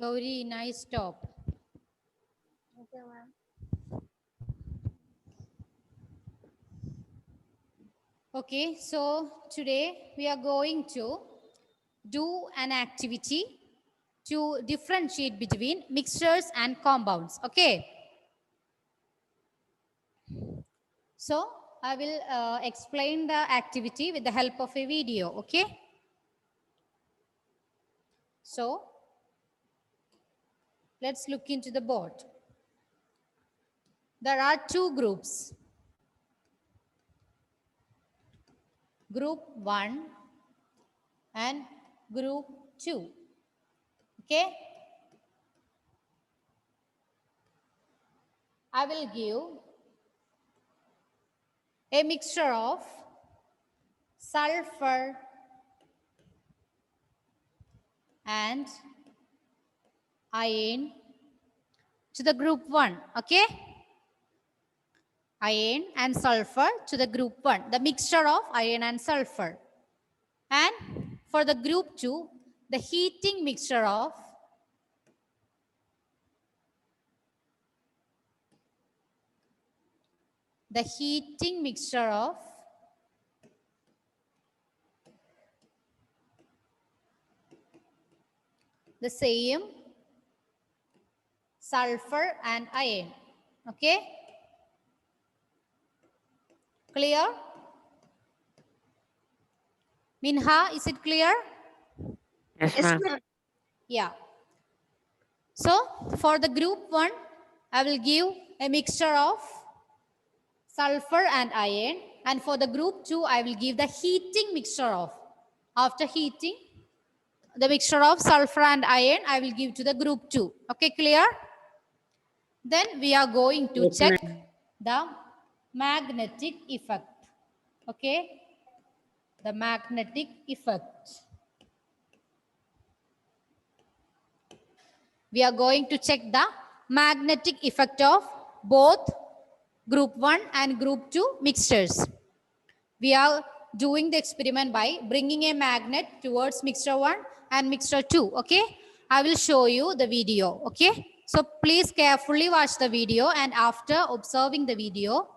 Gauri, nice top. Okay, ma'am. Okay, so today we are going to do an activity to differentiate between mixtures and compounds. Okay, so I will explain the activity with the help of a video. Okay, so let's look into the board. There are two groups. Group 1 and group 2. Okay, I will give a mixture of sulfur and iron to the group 1. Okay, iron and sulfur to the group 1, the mixture of iron and sulfur. And for the group 2, the heating mixture of the same sulfur and iron. Okay, clear? Minha, is it clear? Yes, ma'am. Yeah. So for the group 1, I will give a mixture of sulfur and iron, and for the group 2, I will give the heating mixture of. After heating the mixture of sulfur and iron, I will give to the group 2. Okay, clear? Then we are going to Yes, check the magnetic effect. Okay, the magnetic effect. We are going to check the magnetic effect of both group 1 and group 2 mixtures. We are doing the experiment by bringing a magnet towards mixture 1 and mixture 2. Okay, I will show you the video. Okay, so please carefully watch the video, and after observing the video,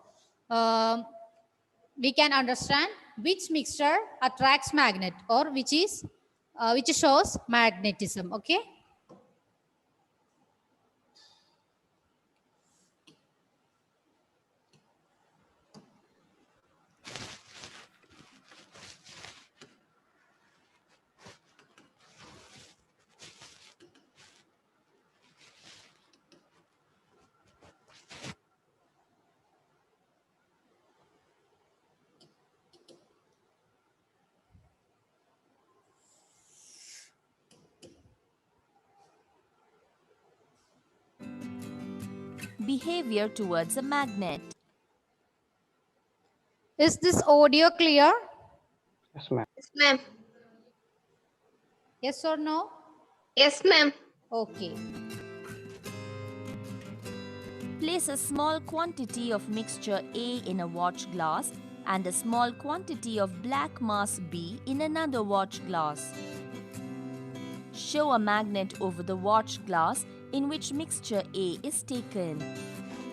we can understand which mixture attracts magnet or which shows magnetism. Okay. Behavior towards a magnet. Is this audio clear? Yes, ma'am. Yes, ma'am. Yes or no? Yes, ma'am. Okay. Place a small quantity of mixture A in a watch glass and a small quantity of black mass B in another watch glass. Show a magnet over the watch glass in which mixture A is taken.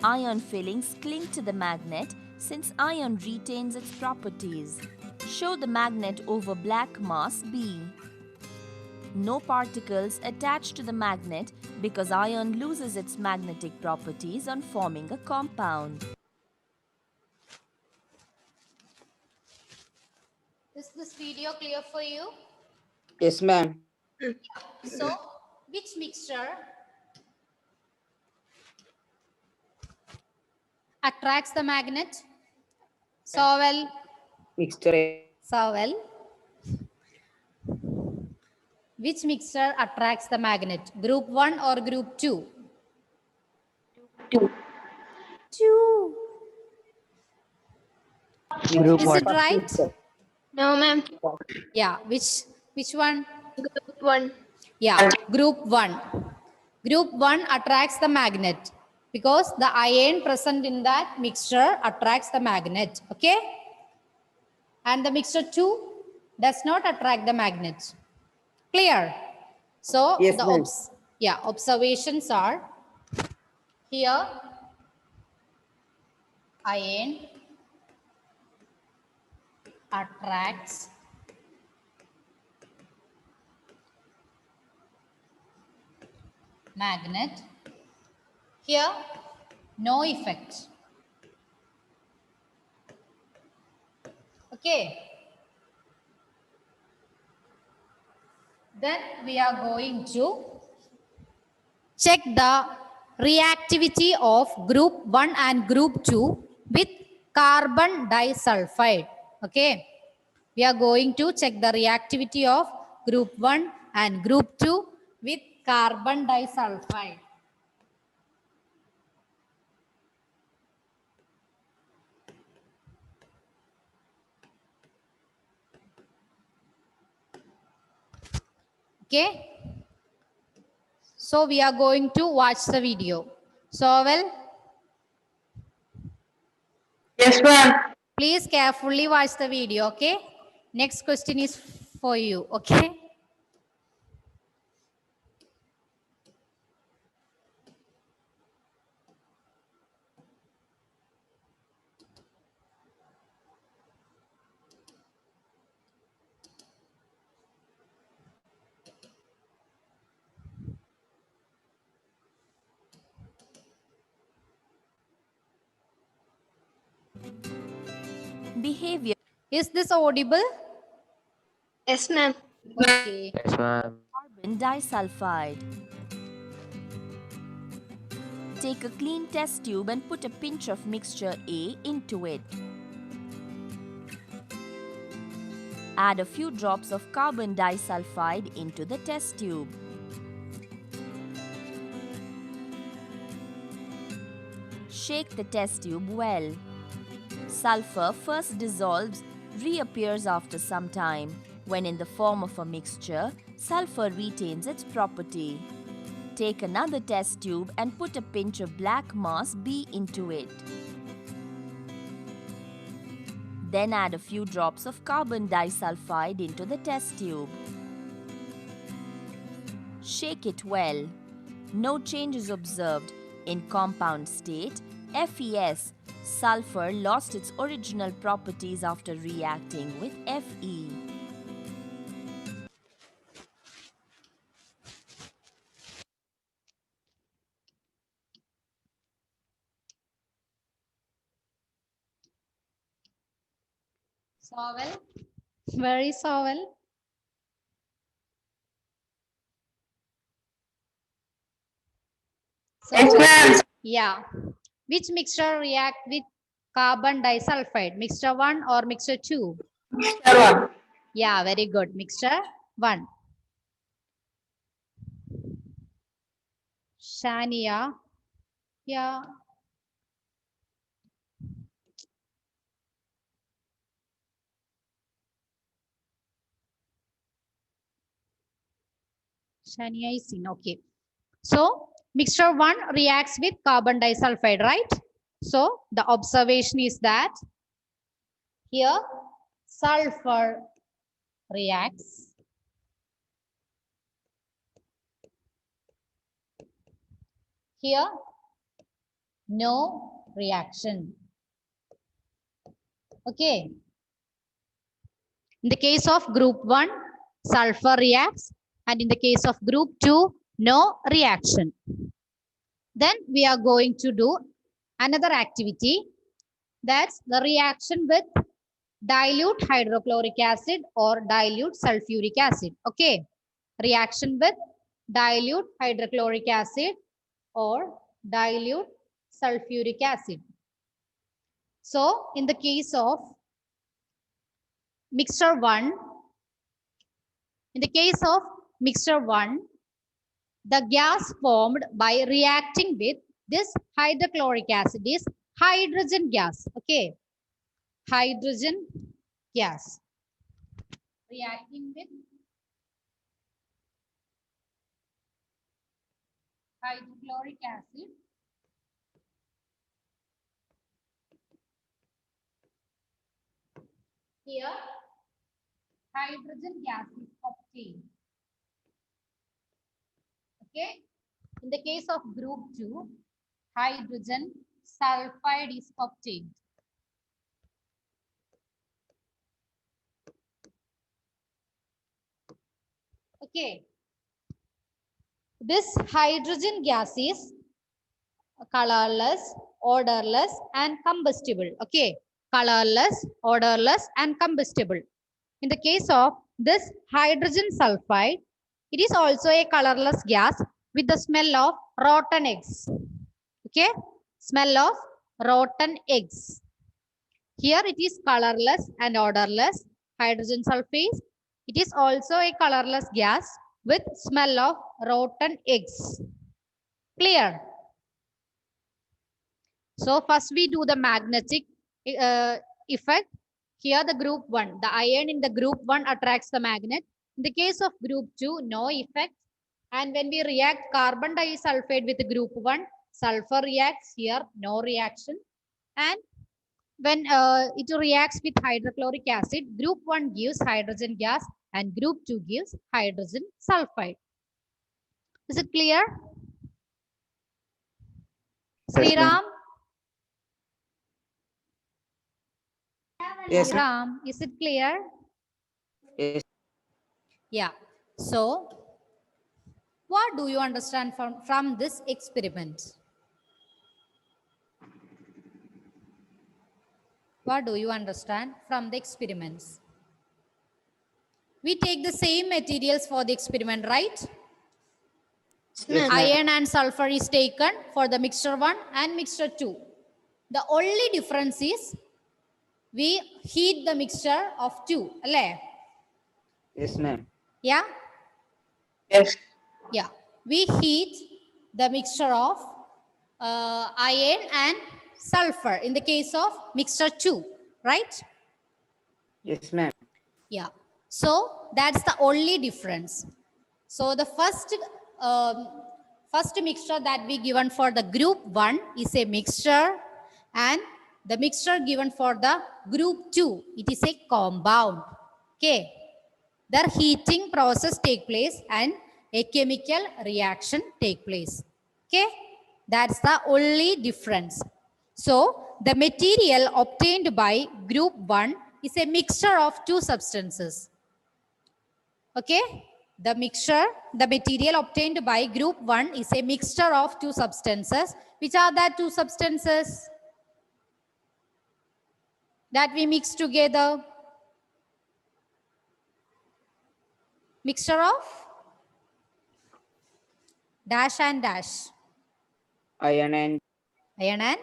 Iron fillings cling to the magnet since iron retains its properties. Show the magnet over black mass B. No particles attach to the magnet because iron loses its magnetic properties on forming a compound. Is this video clear for you? Yes, ma'am. So, which mixture attracts the magnet? Sowell. Mixture. Sowell. Which mixture attracts the magnet? Group 1 or group 2? 2. 2. Group Is 1. it right? No, ma'am. Yeah. Which one? Group 1. Yeah. Group 1. Group 1 attracts the magnet because the iron present in that mixture attracts the magnet. Okay? And the mixture 2 does not attract the magnet. Clear? So Yes, the ma'am. Yeah, observations are here iron attracts magnet. Here no effect. Okay. Then we are going to check the reactivity of group 1 and group 2 with carbon disulfide. Okay. We are going to check the reactivity of group 1 and group 2 with carbon disulfide. Okay. So we are going to watch the video. So well, Yes, ma'am. please carefully watch the video. Okay. Next question is for you. Okay. Behavior. Is this audible? Yes, ma'am. Okay. Yes, ma'am. Carbon disulfide. Take a clean test tube and put a pinch of mixture A into it. Add a few drops of carbon disulfide into the test tube. Shake the test tube well. Sulfur first dissolves, reappears after some time. When in the form of a mixture, sulfur retains its property. Take another test tube and put a pinch of black mass B into it. Then add a few drops of carbon disulfide into the test tube. Shake it well. No change is observed. In compound state, FeS, sulfur lost its original properties after reacting with Fe. Sowell. Where is Sowell? So, Yes, ma'am. yeah. Which mixture react with carbon disulfide? Mixture 1 or mixture 2? Mixture 1. Yeah, very good. Mixture 1. Shania. Yeah. Shania is in. Okay. So, mixture 1 reacts with carbon disulfide, right? So, the observation is that here sulfur reacts here no reaction. Okay. In the case of group 1, sulfur reacts, and in the case of group 2, no reaction. Then we are going to do another activity, that's the reaction with dilute hydrochloric acid or dilute sulfuric acid. Okay. Reaction with dilute hydrochloric acid or dilute sulfuric acid. So, in the case of mixture 1, in the case of mixture 1, the gas formed by reacting with this hydrochloric acid is hydrogen gas. Okay. Hydrogen gas. Reacting with hydrochloric acid. Here, hydrogen gas is obtained. Okay. In the case of group 2, hydrogen sulfide is obtained. Okay. This hydrogen gas is colorless, odorless, and combustible. Okay. Colorless, odorless, and combustible. In the case of this hydrogen sulfide, it is also a colorless gas with the smell of rotten eggs. Okay. Smell of rotten eggs. Here it is colorless and odorless hydrogen sulfide. It is also a colorless gas with smell of rotten eggs. Clear? So first we do the magnetic effect. Here the group 1, the ion in the group 1 attracts the magnet. In the case of group 2, no effect. And when we react carbon disulfide with group 1, sulfur reacts here, no reaction. And when it reacts with hydrochloric acid, group 1 gives hydrogen gas and group 2 gives hydrogen sulfide. Is it clear? Yes, ma'am. Sriram? Yes, ma'am. Sriram, is it clear? Yes. Yeah. So, what do you understand from this experiment? What do you understand from the experiments? We take the same materials for the experiment, right? Yes, Yes, ma'am. ma'am. Iron and sulfur is taken for the mixture 1 and mixture 2. The only difference is we heat the mixture of 2. Yes, ma'am. Yeah? Yes. Yeah. We heat the mixture of iron and sulfur in the case of mixture 2, right? Yes, ma'am. Yeah. So that's the only difference. So the first mixture that we given for the group 1 is a mixture, and the mixture given for the group 2, it is a compound. Okay. The heating process take place and a chemical reaction take place. Okay. That's the only difference. So the material obtained by group 1 is a mixture of two substances. Okay. The material obtained by group 1 is a mixture of two substances. Which are the two substances that we mix together? Mixture of dash and dash. Iron and Iron and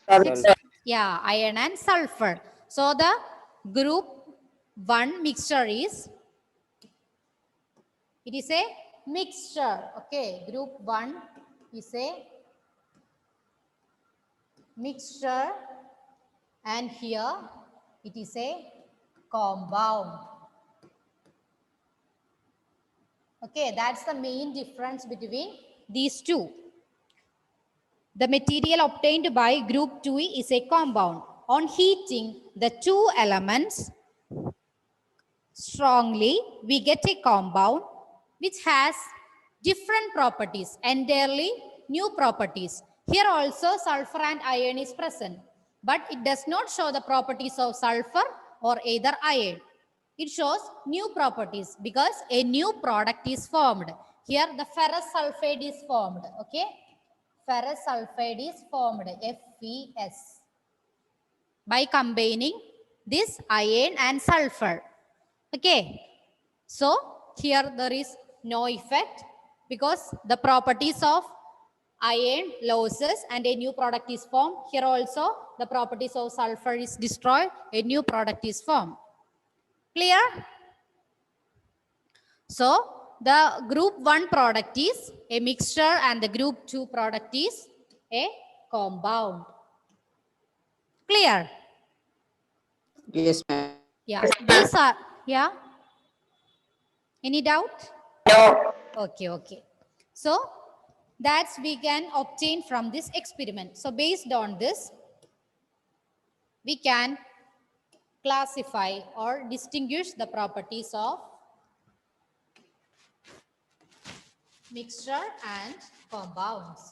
sulfur. yeah, iron and sulfur. So the group 1 mixture is, it is a mixture. Okay, group 1 is a mixture, and here it is a compound. Okay, that's the main difference between these two. The material obtained by group 2 is a compound. On heating the two elements strongly, we get a compound which has different properties, entirely new properties. Here also sulfur and iron is present, but it does not show the properties of sulfur or either iron. It shows new properties because a new product is formed. Here the ferrous sulfide is formed. Okay, ferrous sulfide is formed, FeS, by combining this iron and sulfur. Okay, so here there is no effect because the properties of iron loses and a new product is formed. Here also the properties of sulfur is destroyed, a new product is formed. Clear? So the group 1 product is a mixture and the group 2 product is a compound. Clear? Yes, ma'am. Yeah, these are, yeah. Any doubt? No. Okay. So that's we can obtain from this experiment. So based on this, we can classify or distinguish the properties of mixture and compounds.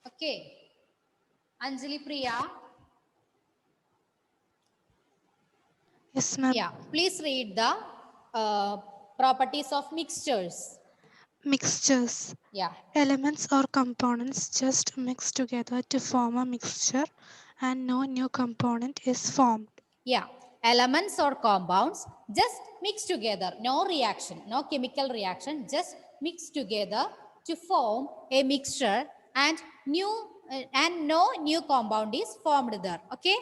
Okay. Anjali Priya. Yes, ma'am. Yeah. Please read the properties of mixtures. Mixtures. Yeah. Elements or components just mix together to form a mixture and no new component is formed. Yeah. Elements or compounds just mix together. No reaction, no chemical reaction, just mix together to form a mixture and no new compound is formed there. Okay.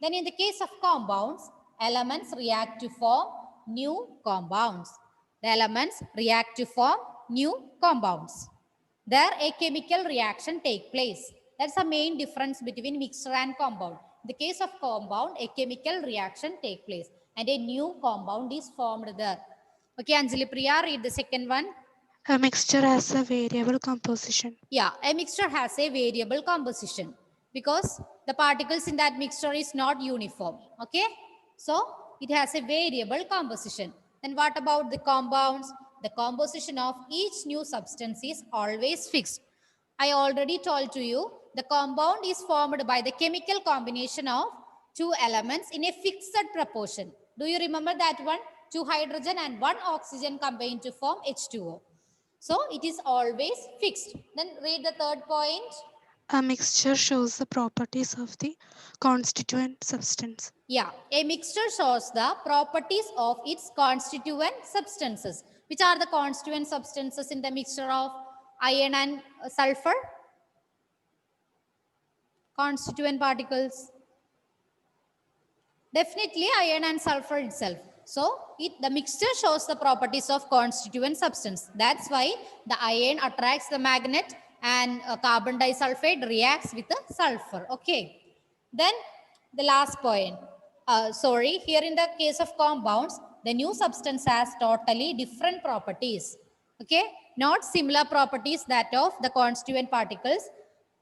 Then in the case of compounds, elements react to form new compounds. The elements react to form new compounds. There a chemical reaction take place. That's the main difference between mixture and compound. In the case of compound, a chemical reaction take place and a new compound is formed there. Okay, Anjali Priya, read the second one. A mixture has a variable composition. Yeah, a mixture has a variable composition because the particles in that mixture is not uniform. Okay, so it has a variable composition. Then what about the compounds? The composition of each new substance is always fixed. I already told to you the compound is formed by the chemical combination of two elements in a fixed proportion. Do you remember that one? Two hydrogen and one oxygen combined to form H2O. So it is always fixed. Then read the third point. A mixture shows the properties of the constituent substance. Yeah, a mixture shows the properties of its constituent substances. Which are the constituent substances in the mixture of iron and sulfur? Constituent particles. Definitely iron and sulfur itself. So the mixture shows the properties of constituent substance. That's why the iron attracts the magnet and carbon disulfide reacts with the sulfur. Okay. Then the last point. Here in the case of compounds, the new substance has totally different properties. Okay. Not similar properties that of the constituent particles.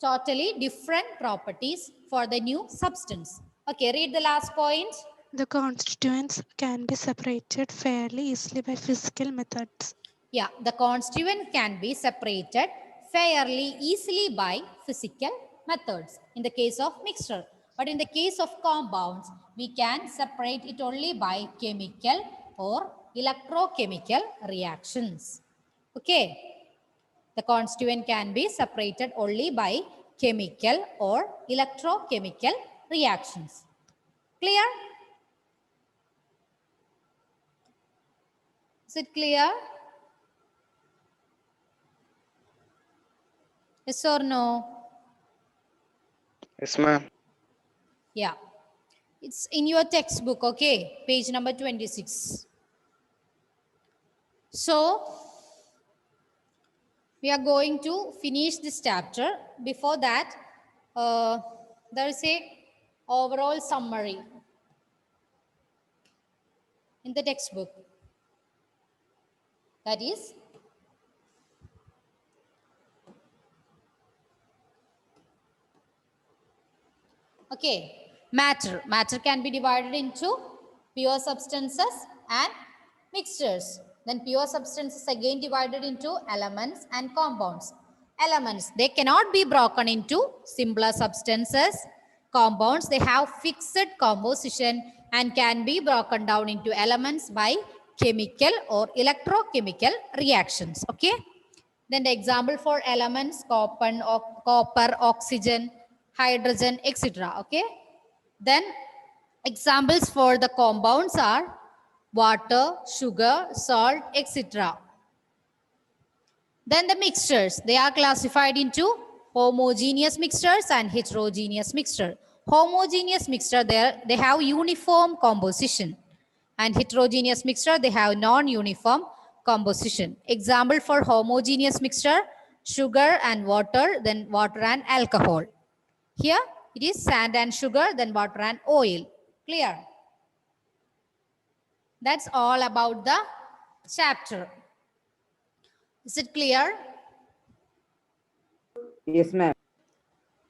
Totally different properties for the new substance. Okay, read the last point. The constituents can be separated fairly easily by physical methods. Yeah, the constituent can be separated fairly easily by physical methods in the case of mixture. But in the case of compounds, we can separate it only by chemical or electrochemical reactions. Okay. The constituent can be separated only by chemical or electrochemical reactions. Clear? Is it clear? Yes or no? Yes, ma'am. Yeah. It's in your textbook, okay? Page number 26. So, we are going to finish this chapter. Before that, there is a overall summary in the textbook. That is, okay, matter. Matter can be divided into pure substances and mixtures. Then pure substances again divided into elements and compounds. Elements, they cannot be broken into simpler substances. Compounds, they have fixed composition and can be broken down into elements by chemical or electrochemical reactions. Okay. Then the example for elements, copper, oxygen, hydrogen, etc. Okay. Then examples for the compounds are water, sugar, salt, etc. Then the mixtures, they are classified into homogeneous mixtures and heterogeneous mixture. Homogeneous mixture, they have uniform composition, and heterogeneous mixture, they have non-uniform composition. Example for homogeneous mixture, sugar and water, then water and alcohol. Here it is sand and sugar, then water and oil. Clear? That's all about the chapter. Is it clear? Yes, ma'am.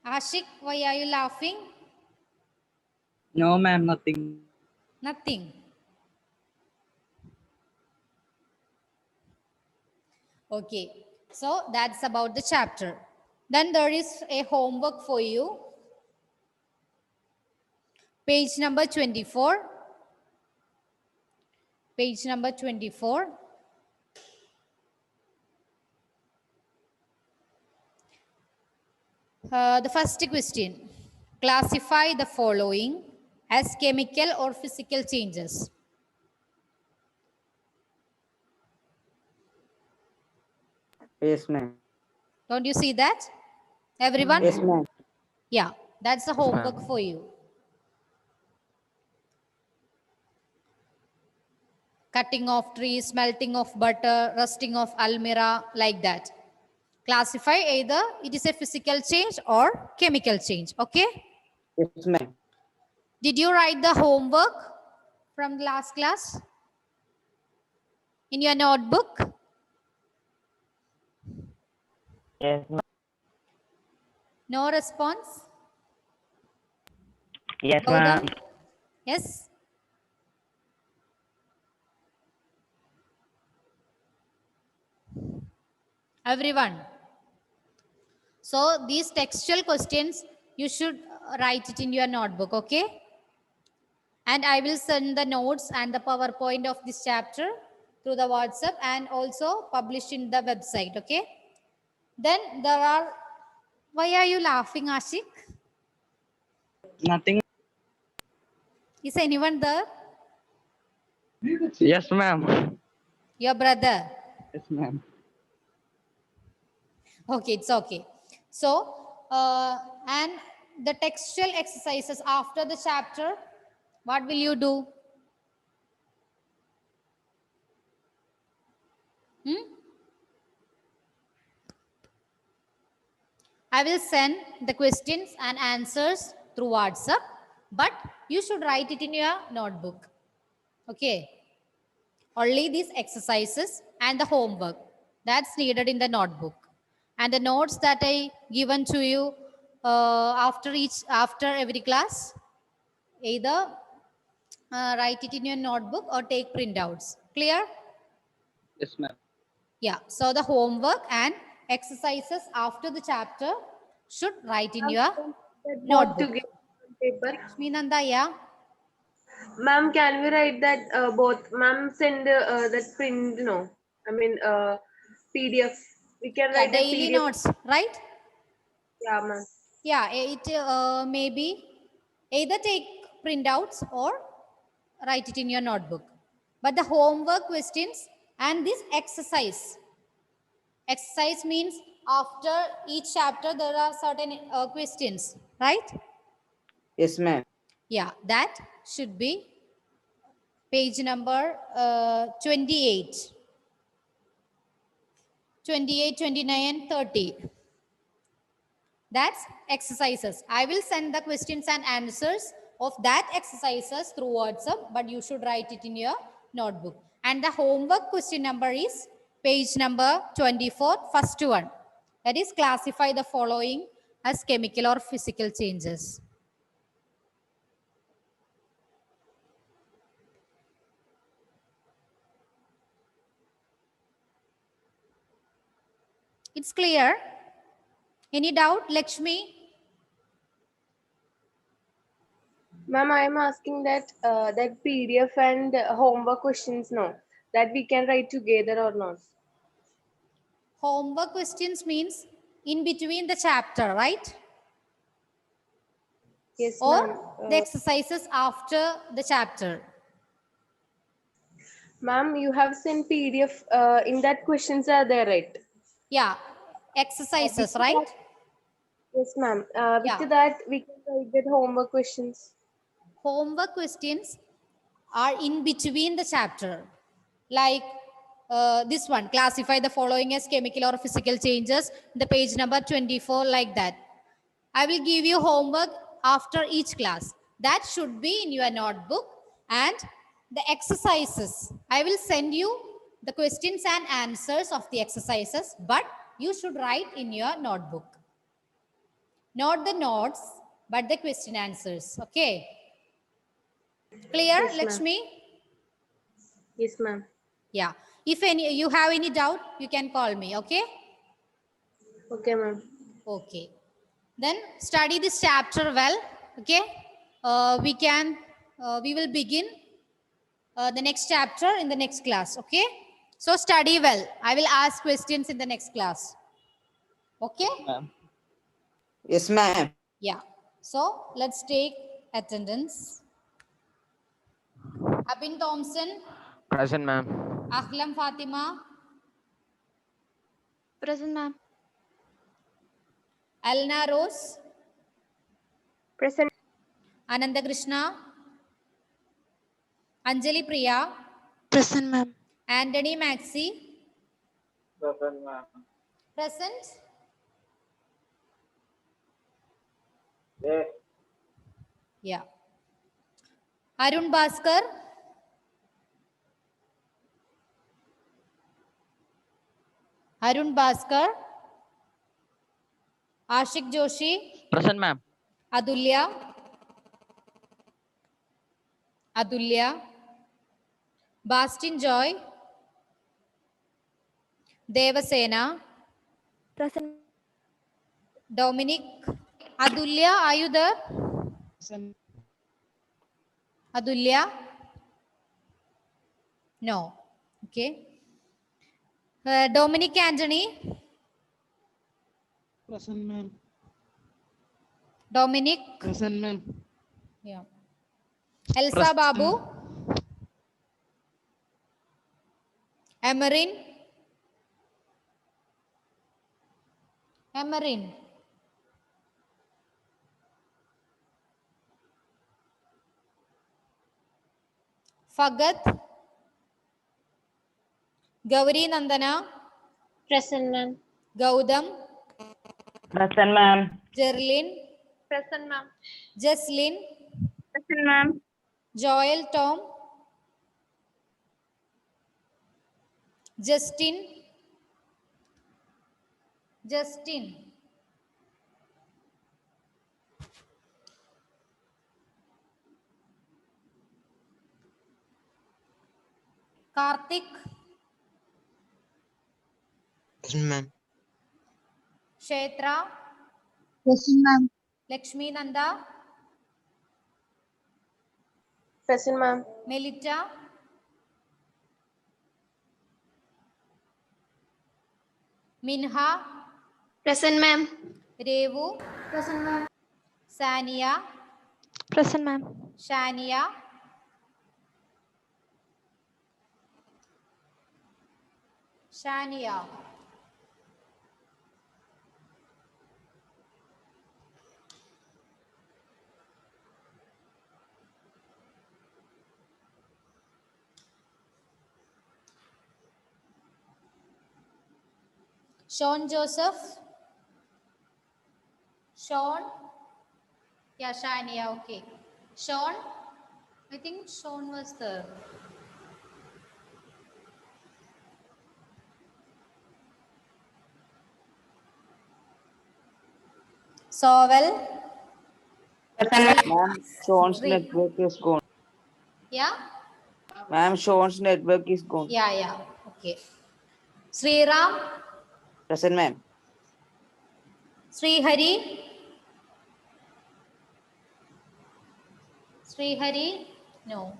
Ashik, why are you laughing? No, ma'am, nothing. Nothing. Okay, so that's about the chapter. Then there is a homework for you. Page number 24. Page number 24. The first question. Classify the following as chemical or physical changes. Yes, ma'am. Don't you see that? Everyone? Yes, ma'am. Yeah, that's the homework for you. Cutting of trees, melting of butter, rusting of almirah, like that. Classify either it is a physical change or chemical change. Okay? Yes, ma'am. Did you write the homework from the last class in your notebook? Yes, ma'am. No response? Yes, Gautam? ma'am. Yes? Everyone. So these textual questions, you should write it in your notebook, okay? And I will send the notes and the PowerPoint of this chapter through the WhatsApp and also publish in the website, okay? Then there are, why are you laughing, Ashik? Nothing. Is anyone there? Yes, ma'am. Your brother? Yes, ma'am. Okay, it's okay. So, and the textual exercises after the chapter, what will you do? I will send the questions and answers through WhatsApp, but you should write it in your notebook. Okay. Only these exercises and the homework that's needed in the notebook. And the notes that I given to you after every class, either write it in your notebook or take printouts. Clear? Yes, ma'am. Yeah. So the homework and exercises after the chapter should write in your Both notebook. together on paper. Lakshmi Nanda, yeah. Ma'am, can we write that both? Ma'am, send that print, no. I mean, PDF. We can Yeah, write that daily PDF. notes, right? Yeah, ma'am. Yeah, it maybe either take printouts or write it in your notebook. But the homework questions and this exercise. Exercise means after each chapter there are certain questions, right? Yes, ma'am. Yeah, that should be page number 28. 28, 29, 30. That's exercises. I will send the questions and answers of that exercises through WhatsApp, but you should write it in your notebook. And the homework question number is page number 24, first one. That is classify the following as chemical or physical changes. It's clear? Any doubt, Lakshmi? Ma'am, I am asking that that PDF and homework questions, no. That we can write together or not. Homework questions means in between the chapter, right? Yes, Or ma'am. the exercises after the chapter. Ma'am, you have sent PDF. In that questions are there, right? Yeah, exercises, With right? that- Yes, ma'am. Yeah. With that, we can write that homework questions. Homework questions are in between the chapter. Like this one, classify the following as chemical or physical changes, the page number 24, like that. I will give you homework after each class. That should be in your notebook. And the exercises, I will send you the questions and answers of the exercises, but you should write in your notebook. Not the notes, but the question answers. Okay. Clear, Yes, ma'am. Lakshmi? Yes, ma'am. Yeah. If you have any doubt, you can call me. Okay. Okay, ma'am. Okay. Then study this chapter well. Okay. We will begin the next chapter in the next class. Okay. So study well. I will ask questions in the next class. Okay. Ma'am. Yes, ma'am. Yeah. So let's take attendance. Abin Thompson, Present, ma'am. Ahlam Fatima, Present, ma'am. Alna Rose, Present. Ananda Krishna, Anjali Priya, Present, ma'am. Anthony Maxi, Present, ma'am. present. Yes. Yeah. Arun Bhaskar, Arun Bhaskar, Ashik Joshi, Present, ma'am. Adulya, Adulya, Bastin Joy, Devasena, Present. Dominic. Adulya, are you there? Adulya? No. Okay. Dominic Anthony, Present, ma'am. Dominic. Present, ma'am. Yeah. Elsa Present. Babu, Amarin, Amarin, Fagat, Gauri Nandana, Present, ma'am. Gaudam, Present, ma'am. Jerlin, Present, ma'am. Jesslyn, Present, ma'am. Joel Tom, Justin, Justin, Karthik, Present, ma'am. Kshetra, Present, ma'am. Lakshmi Nanda, Present, ma'am. Melita, Minha, Present, ma'am. Revu, Present, ma'am. Sania, Present, ma'am. Shania, Shania, Sean Joseph, Sean, yeah, Shania, okay. Sean, I think Sean was there. Sowell, Ma'am, Sean's Sri. network is gone. Yeah, Ma'am, Sean's network is gone. yeah, okay. Sriram, Present, ma'am. Srihari, Srihari, no.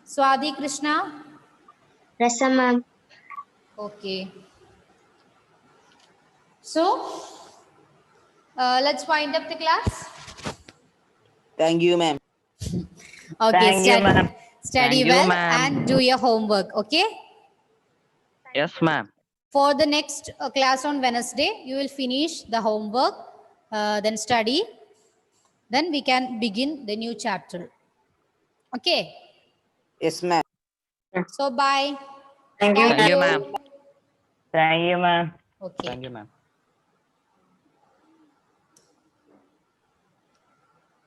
Swadi Krishna, Present, ma'am. okay. So, let's wind up the class. Thank you, ma'am. Okay, Thank you, ma'am. study Thank you, well ma'am. and do your homework, okay? Yes, ma'am. For the next class on Wednesday, you will finish the homework, then study. Then we can begin the new chapter. Okay. Yes, ma'am. So, bye. Thank you, Thank you. ma'am. Thank you, ma'am. Okay. Thank you, ma'am.